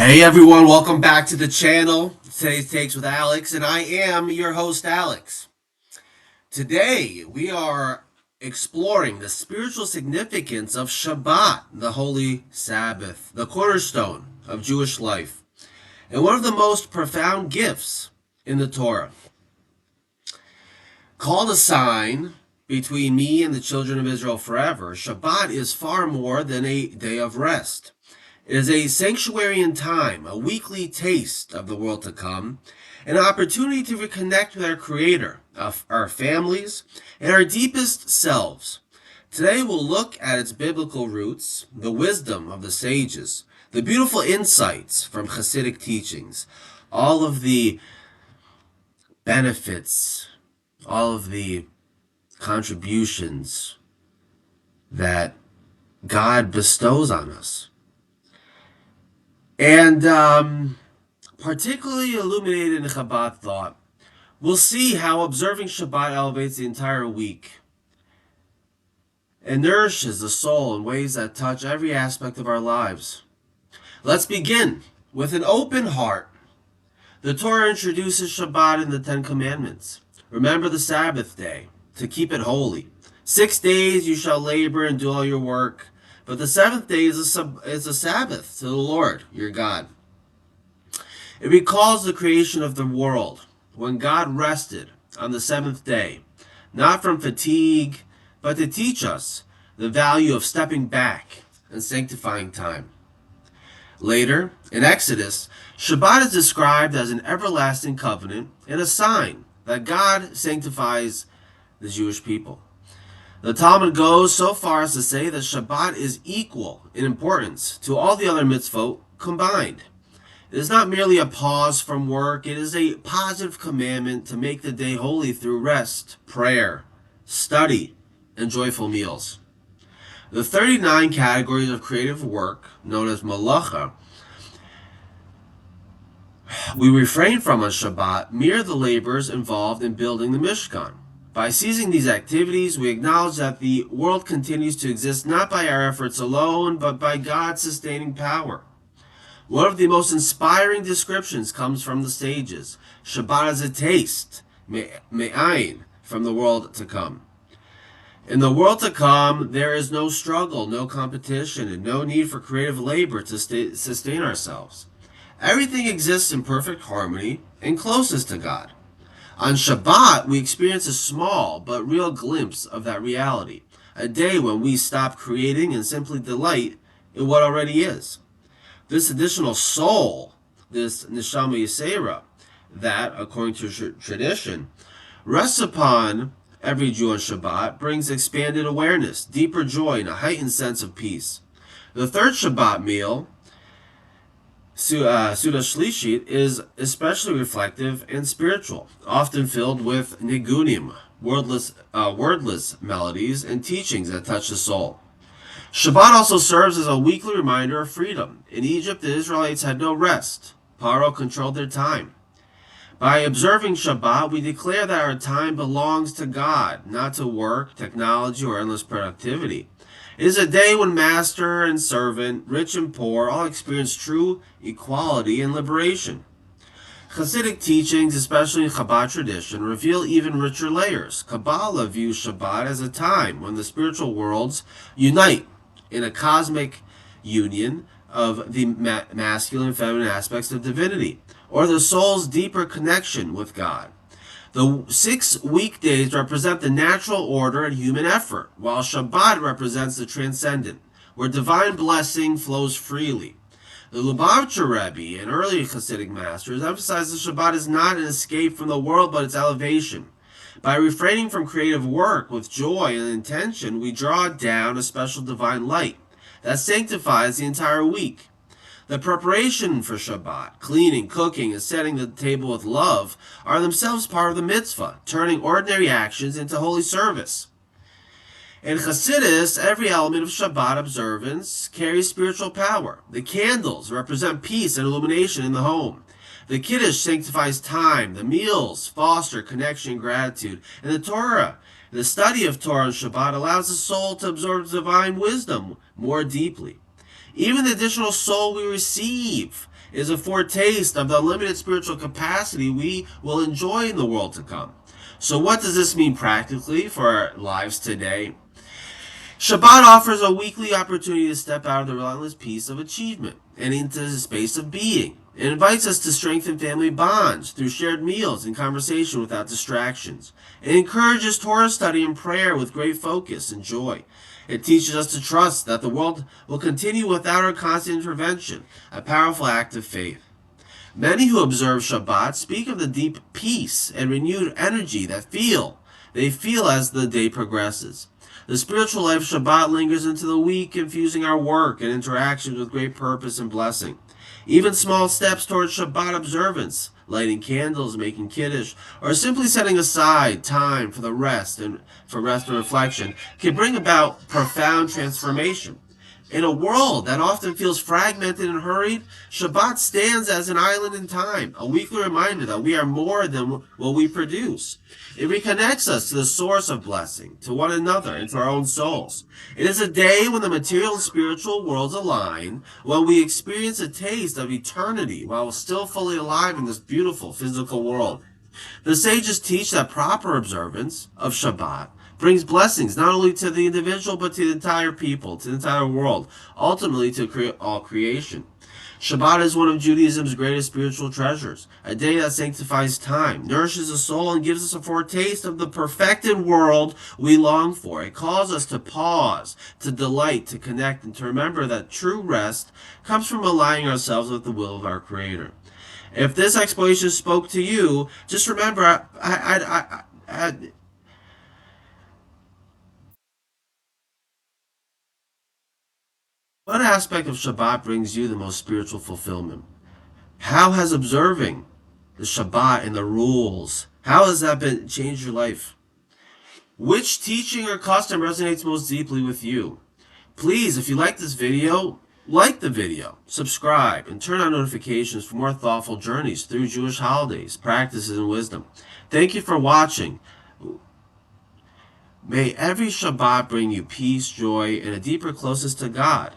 Hey everyone, welcome back to the channel. Today's Takes with Alex, and I am your host, Alex. Today, we are exploring the spiritual significance of Shabbat, the holy Sabbath, the cornerstone of Jewish life, and one of the most profound gifts in the Torah. Called a sign between me and the children of Israel forever, Shabbat is far more than a day of rest. It is a sanctuary in time, a weekly taste of the world to come, an opportunity to reconnect with our Creator, our families, and our deepest selves. Today we'll look at its biblical roots, the wisdom of the sages, the beautiful insights from Hasidic teachings, all of the benefits, all of the contributions that God bestows on us. And particularly illuminated in Chabad thought, we'll see how observing Shabbat elevates the entire week and nourishes the soul in ways that touch every aspect of our lives. Let's begin with an open heart. The Torah introduces Shabbat in the Ten Commandments. Remember the Sabbath day, to keep it holy. 6 days you shall labor and do all your work, but the seventh day is a Sabbath to the Lord, your God. It recalls the creation of the world, when God rested on the seventh day, not from fatigue, but to teach us the value of stepping back and sanctifying time. Later, in Exodus, Shabbat is described as an everlasting covenant and a sign that God sanctifies the Jewish people. The Talmud goes so far as to say that Shabbat is equal in importance to all the other mitzvot combined. It is not merely a pause from work, it is a positive commandment to make the day holy through rest, prayer, study, and joyful meals. The 39 categories of creative work, known as malacha, we refrain from on Shabbat mirror the labors involved in building the Mishkan. By seizing these activities, we acknowledge that the world continues to exist not by our efforts alone, but by God's sustaining power. One of the most inspiring descriptions comes from the sages. Shabbat is a taste, me'ayin, from the world to come. In the world to come, there is no struggle, no competition, and no need for creative labor to sustain ourselves. Everything exists in perfect harmony and closest to God. On Shabbat, we experience a small but real glimpse of that reality, a day when we stop creating and simply delight in what already is. This additional soul, this neshama yisera, that, according to tradition, rests upon every Jew on Shabbat, brings expanded awareness, deeper joy, and a heightened sense of peace. The third Shabbat meal, Suda Shlishit, is especially reflective and spiritual, often filled with nigunim, wordless melodies and teachings that touch the soul. Shabbat also serves as a weekly reminder of freedom. In Egypt, the Israelites had no rest. Paro controlled their time. By observing Shabbat, we declare that our time belongs to God, not to work, technology, or endless productivity. It is a day when master and servant, rich and poor, all experience true equality and liberation. Hasidic teachings, especially in Chabad tradition, reveal even richer layers. Kabbalah views Shabbat as a time when the spiritual worlds unite in a cosmic union of the masculine and feminine aspects of divinity, or the soul's deeper connection with God. The 6 weekdays represent the natural order and human effort, while Shabbat represents the transcendent, where divine blessing flows freely. The Lubavitcher Rebbe and early Hasidic masters emphasize that Shabbat is not an escape from the world, but its elevation. By refraining from creative work with joy and intention, we draw down a special divine light that sanctifies the entire week. The preparation for Shabbat, cleaning, cooking, and setting the table with love, are themselves part of the mitzvah, turning ordinary actions into holy service. In Hasidus, every element of Shabbat observance carries spiritual power. The candles represent peace and illumination in the home. The Kiddush sanctifies time. The meals foster connection and gratitude. And the Torah, the study of Torah on Shabbat, allows the soul to absorb divine wisdom more deeply. Even the additional soul we receive is a foretaste of the limited spiritual capacity we will enjoy in the world to come. So what does this mean practically for our lives today? Shabbat offers a weekly opportunity to step out of the relentless peace of achievement and into the space of being. It invites us to strengthen family bonds through shared meals and conversation without distractions. It encourages Torah study and prayer with great focus and joy. It teaches us to trust that the world will continue without our constant intervention, a powerful act of faith. Many who observe Shabbat speak of the deep peace and renewed energy they feel as the day progresses. The spiritual life of Shabbat lingers into the week, infusing our work and interactions with great purpose and blessing. Even small steps towards Shabbat observance, lighting candles, making kiddush, or simply setting aside time for rest and reflection, can bring about profound transformation. In a world that often feels fragmented and hurried, Shabbat stands as an island in time, a weekly reminder that we are more than what we produce. It reconnects us to the source of blessing, to one another, and to our own souls. It is a day when the material and spiritual worlds align, when we experience a taste of eternity while still fully alive in this beautiful physical world. The sages teach that proper observance of Shabbat brings blessings not only to the individual but to the entire people, to the entire world, ultimately to all creation. Shabbat is one of Judaism's greatest spiritual treasures, a day that sanctifies time, nourishes the soul, and gives us a foretaste of the perfected world we long for. It calls us to pause, to delight, to connect, and to remember that true rest comes from aligning ourselves with the will of our Creator. If this explanation spoke to you, just remember, what aspect of Shabbat brings you the most spiritual fulfillment? How has observing the Shabbat and the rules, how has that been changed your life? Which teaching or custom resonates most deeply with you? Please, if you like this video, like the video, subscribe, and turn on notifications for more thoughtful journeys through Jewish holidays, practices, and wisdom. Thank you for watching. May every Shabbat bring you peace, joy, and a deeper closeness to God.